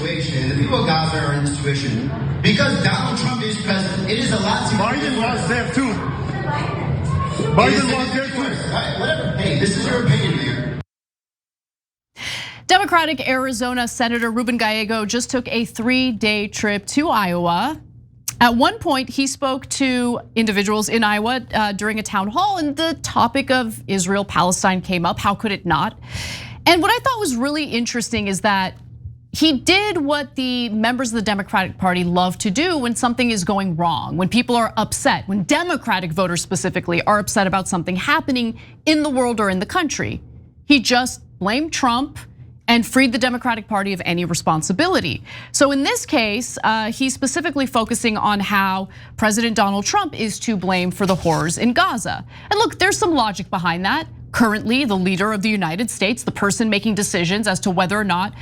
situation, the people of Gaza are in a situation, because Donald Trump is president, it is a lot to... Biden was there too. Biden was there too. Whatever. Hey, this is your opinion, Mayor. Democratic Arizona Senator Ruben Gallego just took a 3-day trip to Iowa. At one point, he spoke to individuals in Iowa during a town hall, and the topic of Israel-Palestine came up. How could it not? And what I thought was really interesting is that he did what the members of the Democratic Party love to do when something is going wrong, when people are upset, when Democratic voters specifically are upset about something happening in the world or in the country. He just blamed Trump and freed the Democratic Party of any responsibility. So in this case, he's specifically focusing on how President Donald Trump is to blame for the horrors in Gaza. And look, there's some logic behind that. Currently, the leader of the United States, the person making decisions as to whether or not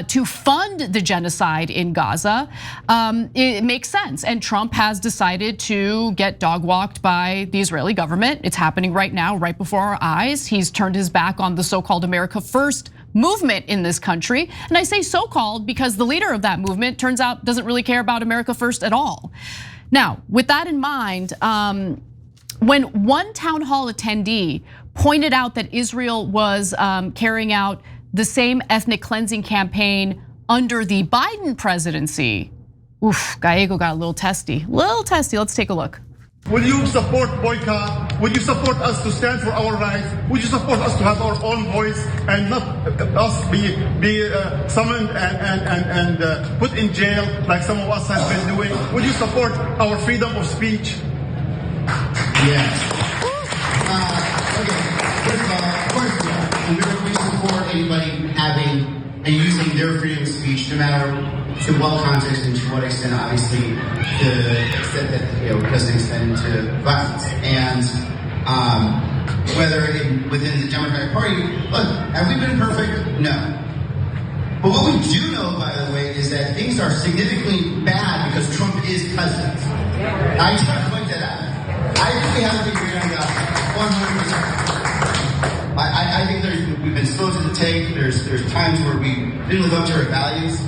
to fund the genocide in Gaza, it makes sense. And Trump has decided to get dog walked by the Israeli government. It's happening right now, right before our eyes. He's turned his back on the so-called America First movement in this country. And I say so-called because the leader of that movement turns out doesn't really care about America First at all. Now, with that in mind, when one town hall attendee pointed out that Israel was carrying out the same ethnic cleansing campaign under the Biden presidency, Gallego got a little testy, Let's take a look. Will you support boycott? Will you support us to stand for our rights? Would you support us to have our own voice and not us be summoned and put in jail like some of us have been doing? Would you support our freedom of speech? Yes. Okay. Of course, we support anybody having and using their freedom of speech, no matter to what context and to what extent, obviously, the extent that doesn't extend to violence. And whether within the Democratic Party, look, have we been perfect? No. But what we do know, by the way, is that things are significantly bad because Trump is president. I just want to point that out. I really have to agree on that 100%. I think we've been slow to the take. There's times where we didn't live up to our values.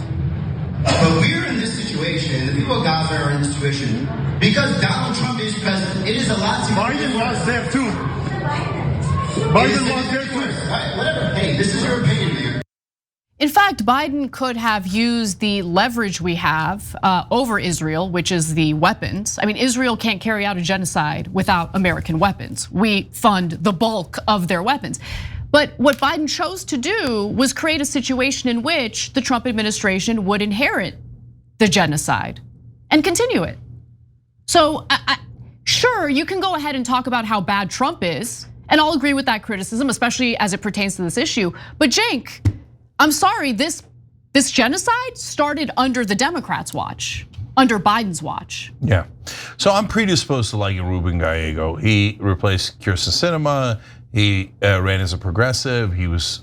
But we're in this situation, the people of Gaza are in this situation, because Donald Trump is president. It is a lot to... Biden was there too. Biden was there too. Whatever. Hey, this is your opinion, Mayor. In fact, Biden could have used the leverage we have over Israel, which is the weapons. I mean, Israel can't carry out a genocide without American weapons. We fund the bulk of their weapons. But what Biden chose to do was create a situation in which the Trump administration would inherit the genocide and continue it. So sure, you can go ahead and talk about how bad Trump is, and I'll agree with that criticism, especially as it pertains to this issue. But Cenk, I'm sorry, this genocide started under the Democrats' watch, under Biden's watch. Yeah, so I'm predisposed to liking Ruben Gallego. He replaced Kyrsten Sinema. He ran as a progressive. He was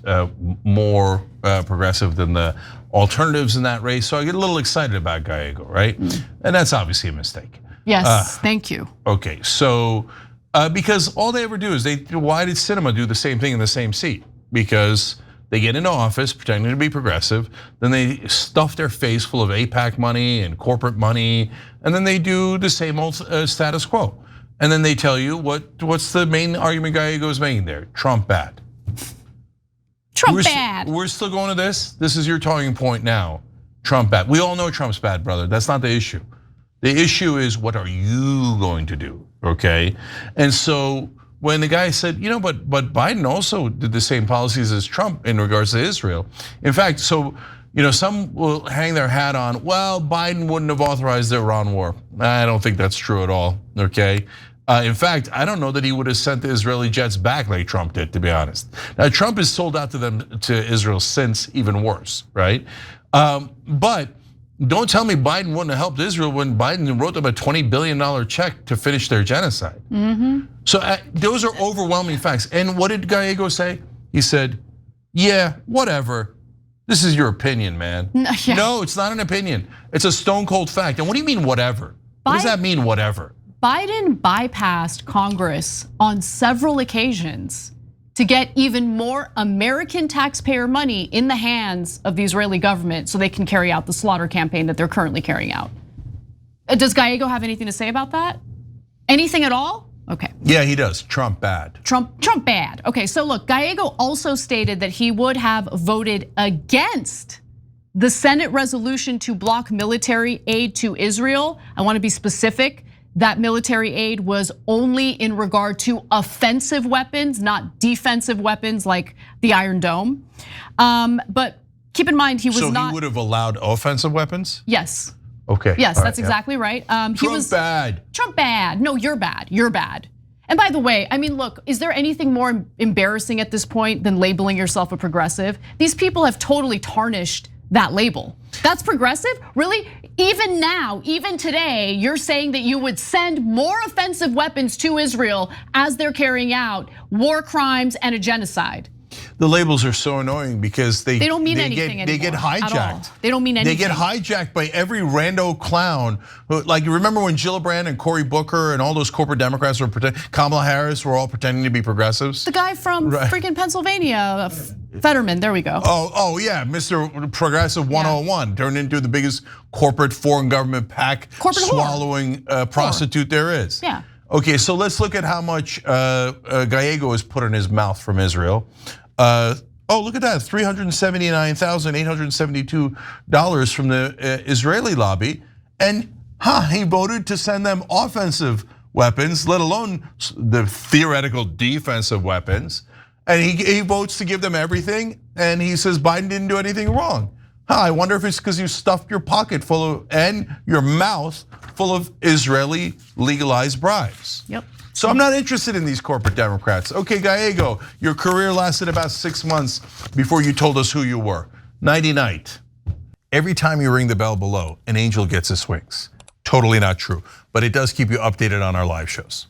more progressive than the alternatives in that race. So I get a little excited about Gallego, right? And that's obviously a mistake. Yes, thank you. Okay, so because all they ever do is why did Sinema do the same thing in the same seat? Because they get into office pretending to be progressive, then they stuff their face full of AIPAC money and corporate money, and then they do the same old status quo. And then they tell you what's the main argument Gallego is making there? Trump bad. Trump bad. We're still going to this. This is your talking point now. Trump bad. We all know Trump's bad, brother. That's not the issue. The issue is what are you going to do? Okay, and so when the guy said, but Biden also did the same policies as Trump in regards to Israel. In fact, so some will hang their hat on, well, Biden wouldn't have authorized the Iran war. I don't think that's true at all, okay? In fact, I don't know that he would have sent the Israeli jets back like Trump did, to be honest. Now, Trump has sold out to Israel since, even worse, right? But don't tell me Biden wouldn't have helped Israel when Biden wrote them a $20 billion check to finish their genocide. So those are overwhelming facts. And what did Gallego say? He said, yeah, whatever. This is your opinion, man. No, it's not an opinion. It's a stone cold fact. And what do you mean, whatever? What does that mean, whatever? Biden bypassed Congress on several occasions to get even more American taxpayer money in the hands of the Israeli government so they can carry out the slaughter campaign that they're currently carrying out. Does Gallego have anything to say about that? Anything at all? Okay. Yeah, he does. Trump bad. Trump bad. Okay, so look, Gallego also stated that he would have voted against the Senate resolution to block military aid to Israel. I want to be specific. That military aid was only in regard to offensive weapons, not defensive weapons like the Iron Dome. But keep in mind, he was not. So he would have allowed offensive weapons? Yes. Okay. Yes, that's exactly right. He was bad. Trump bad. No, you're bad. You're bad. And by the way, I mean, look, is there anything more embarrassing at this point than labeling yourself a progressive? These people have totally tarnished that label. That's progressive? Really? Even now, even today, you're saying that you would send more offensive weapons to Israel as they're carrying out war crimes and a genocide. The labels are so annoying because they don't mean anything anymore. They get hijacked. They don't mean anything. They get hijacked by every rando clown. Like, you remember when Gillibrand and Cory Booker and all those corporate Democrats were pretending, Kamala Harris were all pretending to be progressives? The guy from freaking Pennsylvania, Fetterman, there we go. Oh yeah, Mr. Progressive 101 turned into the biggest corporate foreign government pack swallowing prostitute there is. Yeah. Okay, so let's look at how much Gallego has put in his mouth from Israel. Look at that, $379,872 from the Israeli lobby. And he voted to send them offensive weapons, let alone the theoretical defensive weapons. And he votes to give them everything, and he says Biden didn't do anything wrong. I wonder if it's because you stuffed your pocket full of, and your mouth full of Israeli legalized bribes. Yep. So I'm not interested in these corporate Democrats. Okay, Gallego, your career lasted about 6 months before you told us who you were. Nighty night. Every time you ring the bell below, an angel gets his wings. Totally not true, but it does keep you updated on our live shows.